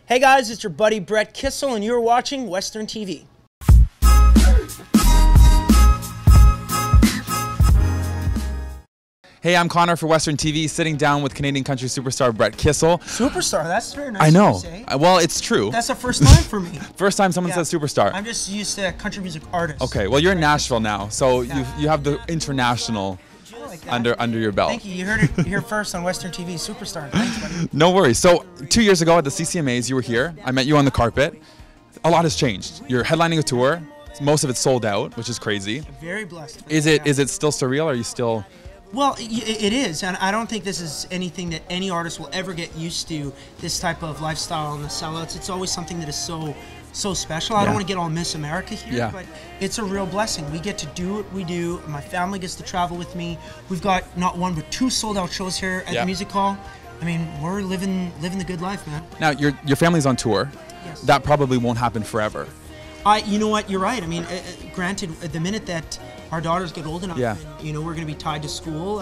Hey guys, it's your buddy Brett Kissel, and you're watching Western TV. Hey, I'm Connor for Western TV, sitting down with Canadian country superstar Brett Kissel. Superstar, that's very nice. I know. To say. Well, it's true. That's the first time for me. First time someone says superstar. I'm just used to country music artist. Okay, well, you're in Nashville now, so you have the international under your belt. Thank you. You heard it here first on Western TV. Superstar. Thanks, buddy. No worries. So 2 years ago at the CCMAs, you were here. I met you on the carpet. A lot has changed. You're headlining a tour. Most of it's sold out, which is crazy. Very blessed. Is it still surreal? Or are you still? Well, it is, and I don't think this is anything that any artist will ever get used to, this type of lifestyle and the sellouts. It's always something that is so special. I don't want to get all Miss America here, but it's a real blessing. We get to do what we do. My family gets to travel with me. We've got not one but two sold-out shows here at the Music Hall. I mean, we're living the good life, man. Now, your family's on tour. Yes. That probably won't happen forever. You know what? You're right. I mean, granted, the minute that our daughters get old enough, and, you know, we're going to be tied to school.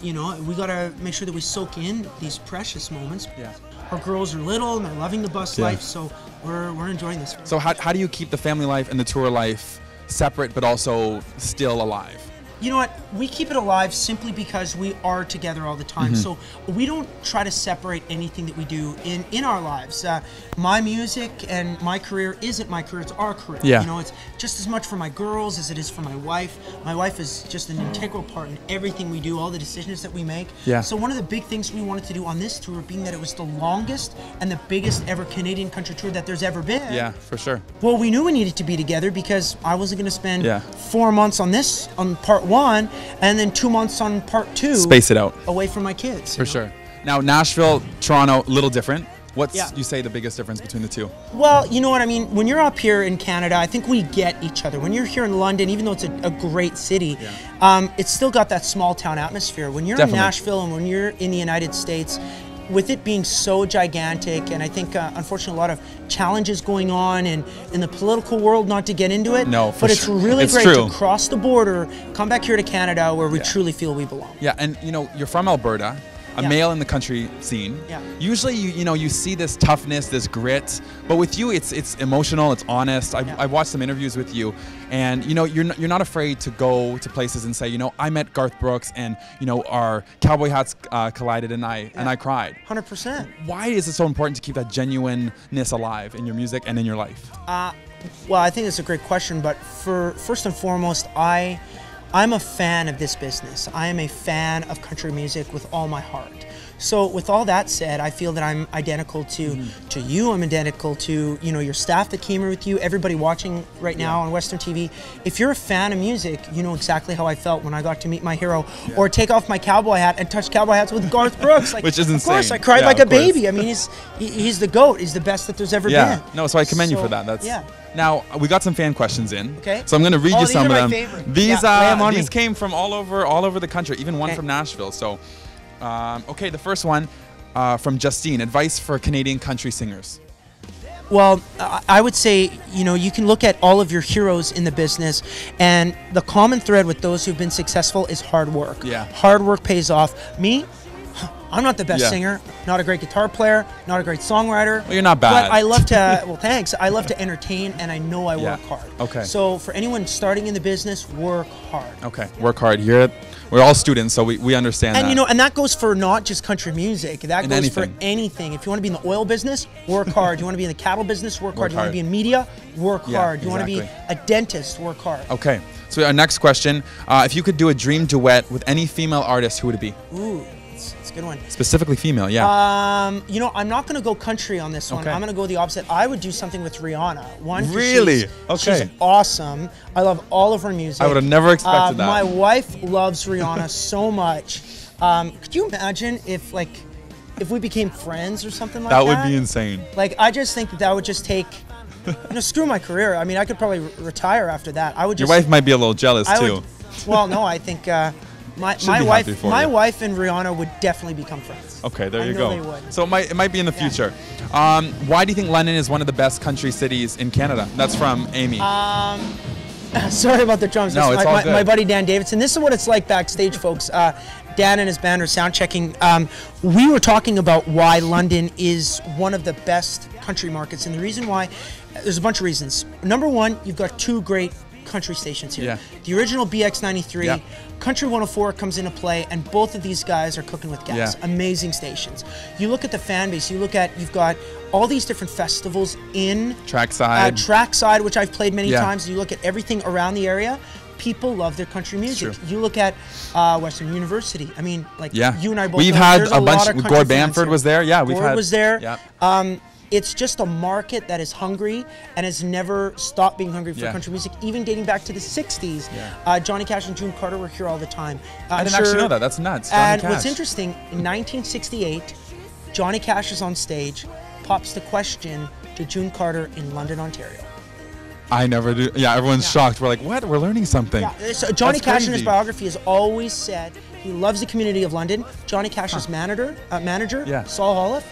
You know, we got to make sure that we soak in these precious moments. Yeah. Our girls are little and they're loving the bus life, so we're enjoying this. So how do you keep the family life and the tour life separate, but also still alive? You know what? We keep it alive simply because we are together all the time. So we don't try to separate anything that we do in our lives. My music and my career isn't my career, it's our career. You know, it's just as much for my girls as it is for my wife. My wife is just an integral part in everything we do, all the decisions that we make. So one of the big things we wanted to do on this tour, being that it was the longest and the biggest ever Canadian country tour that there's ever been. Yeah, for sure. Well, we knew we needed to be together because I wasn't going to spend 4 months on part 1 and then 2 months on part 2. Space it out. Away from my kids. For sure. Now, Nashville, Toronto, a little different. What's, you say, the biggest difference between the two? Well, you know what I mean? When you're up here in Canada, I think we get each other. When you're here in London, even though it's a great city, it's still got that small town atmosphere. When you're in Nashville and when you're in the United States, with it being so gigantic, and I think unfortunately a lot of challenges going on in the political world, not to get into it, but it's really great to cross the border, come back here to Canada where we truly feel we belong. Yeah, and you know, you're from Alberta, a male in the country scene. Usually you see this toughness, this grit, but with you it's emotional, it's honest. I've watched some interviews with you, and you know, you're not afraid to go to places and say, you know, I met Garth Brooks and, you know, our cowboy hats collided and I cried. 100%. Why is it so important to keep that genuineness alive in your music and in your life? Well, I think it's a great question, but first and foremost, I'm a fan of this business. I am a fan of country music with all my heart. So with all that said, I feel that I'm identical to you. I'm identical to, you know, your staff that came here with you, everybody watching right now on Western TV. If you're a fan of music, you know exactly how I felt when I got to meet my hero or take off my cowboy hat and touch cowboy hats with Garth Brooks. Like, which is insane. Of course, I cried like a baby. I mean, he's the GOAT. He's the best that there's ever been. No, so I commend you for that. That's Now, we got some fan questions in. So I'm going to read you some of them. These came from all over the country, even one from Nashville. So, okay, the first one from Justine, advice for Canadian country singers. Well, I would say, you know, you can look at all of your heroes in the business, and the common thread with those who've been successful is hard work. Hard work pays off. Me, I'm not the best singer, not a great guitar player, not a great songwriter. Well, you're not bad. But I love to, well, thanks. I love to entertain, and I know I work hard. So for anyone starting in the business, work hard. Work hard. We're all students, so we understand that. And you know, and that goes for not just country music. That goes for anything. If you want to be in the oil business, work hard. You want to be in the cattle business, work hard. You want to be in media, work hard. You want to be a dentist, work hard. Okay. So our next question, if you could do a dream duet with any female artist, who would it be? Ooh. It's a good one. Specifically female, you know, I'm not going to go country on this one. I'm going to go the opposite. I would do something with Rihanna. Really? She's awesome. I love all of her music. I would have never expected that. My wife loves Rihanna so much. Could you imagine if we became friends or something like that? That would be insane. Like, I just think that would just take, you know, screw my career. I mean, I could probably retire after that. I would just. Your wife might be a little jealous too. Well, no, I think. My wife and Rihanna would definitely become friends. Okay, there you go. I know they would. So it might be in the future. Why do you think London is one of the best country cities in Canada? That's from Amy. Sorry about the drums. No, it's all good. My buddy Dan Davidson. This is what it's like backstage, folks. Dan and his band are sound checking. We were talking about why London is one of the best country markets, and the reason why, there's a bunch of reasons. Number one, you've got 2 great country stations here. Yeah. The original BX93, Yep. Country 104 comes into play, and both of these guys are cooking with gas. Yeah. Amazing stations. You look at the fan base, you've got all these different festivals in Trackside, which I've played many times. You look at everything around the area, people love their country music. You look at Western University. I mean, like you and I both. We've had a bunch. Gord Bamford was there. Yeah, Gord was there. Yeah. It's just a market that is hungry and has never stopped being hungry for country music, even dating back to the 60s. Johnny Cash and June Carter were here all the time. I didn't actually know that. That's nuts. And what's interesting, in 1968, Johnny Cash is on stage, pops the question to June Carter in London, Ontario. I never do. Yeah, everyone's shocked. We're like, what? We're learning something. Yeah, so Johnny Cash in his biography has always said he loves the community of London. Johnny Cash's manager, Saul Holliff,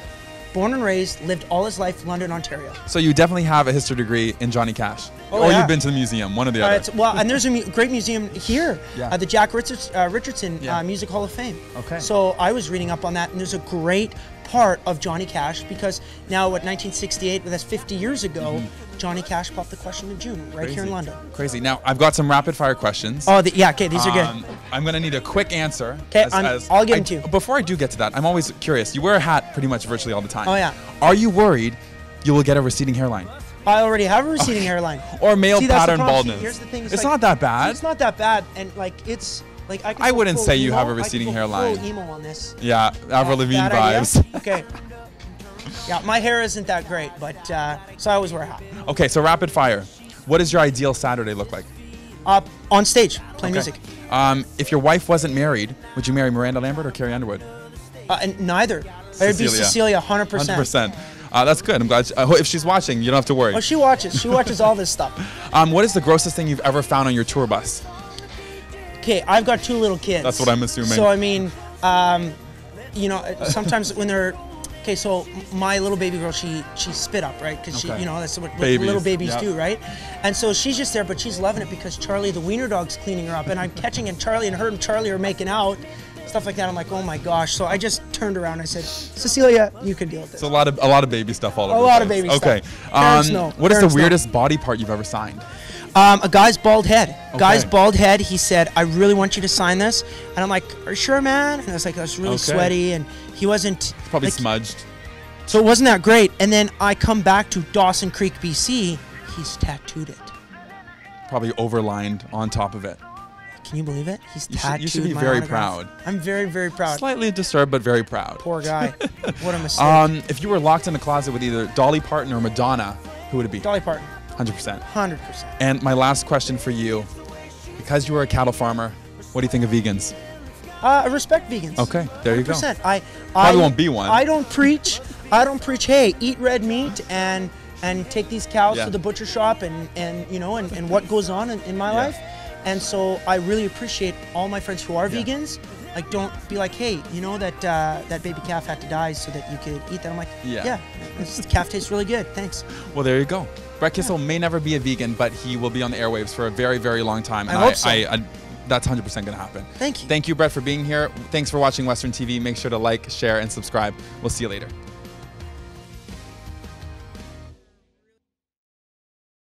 born and raised, lived all his life in London, Ontario. So you definitely have a history degree in Johnny Cash. Or you've been to the museum, one or the other. Well, and there's a great museum here, the Jack Richardson Music Hall of Fame. Okay. So I was reading up on that, and there's a great part of Johnny Cash, because now, 1968, that's 50 years ago, Johnny Cash popped the question to June right here in London. Crazy. Now, I've got some rapid fire questions. Oh, okay, these are good. I'm going to need a quick answer. Okay, I'll give them to you. Before I do get to that, I'm always curious. You wear a hat pretty much virtually all the time. Oh, yeah. Are you worried you will get a receding hairline? I already have a receding hairline. Or male pattern baldness. Here's the thing. It's not that bad. It's not that bad, and it's... Like I wouldn't say you have a receding hairline. Full emo on this. Yeah, Avril Lavigne vibes. Okay. Yeah, my hair isn't that great, but so I always wear a hat. Okay, so rapid fire. What does your ideal Saturday look like? On stage, playing music. If your wife wasn't married, would you marry Miranda Lambert or Carrie Underwood? And neither. It'd be Cecilia, 100%. 100%. That's good. I'm glad. If she's watching, you don't have to worry. Oh, she watches. She watches all this stuff. What is the grossest thing you've ever found on your tour bus? Okay, I've got 2 little kids. That's what I'm assuming. So, I mean, you know, sometimes when they're... Okay, so my little baby girl, she spit up, right? Because she, you know, that's what little babies do, right? And so she's just there, but she's loving it because Charlie, the wiener dog's cleaning her up, and I'm catching, and Charlie and her and Charlie are making out, stuff like that. I'm like, oh my gosh! So I just turned around and I said, Cecilia, you can deal with this. So a lot of baby stuff all over. A lot of baby stuff. Okay. What is the weirdest body part you've ever signed? A guy's bald head. Guy's bald head. He said, "I really want you to sign this," and I'm like, "Are you sure, man?" And I was like, "I was really sweaty," and he wasn't. It's probably smudged. So it wasn't that great. And then I come back to Dawson Creek, BC. He's tattooed it. Probably overlined on top of it. Can you believe it? He's tattooed. You should be my very autograph. proud. I'm very, very proud. Slightly disturbed, but very proud. Poor guy. What a mistake. If you were locked in a closet with either Dolly Parton or Madonna, who would it be? Dolly Parton. 100%. 100%. And my last question for you, because you were a cattle farmer, what do you think of vegans? I respect vegans. Okay, there you go. 100%. Probably won't be one. I don't preach, hey, eat red meat and take these cows to the butcher shop and you know, and what goes on in my life. And so I really appreciate all my friends who are vegans. Like, don't be like, hey, you know that that baby calf had to die so that you could eat that. I'm like, this calf tastes really good. Thanks. Well, there you go. Brett Kissel may never be a vegan, but he will be on the airwaves for a very, very long time. I hope so. That's 100% going to happen. Thank you. Thank you, Brett, for being here. Thanks for watching Western TV. Make sure to like, share, and subscribe. We'll see you later.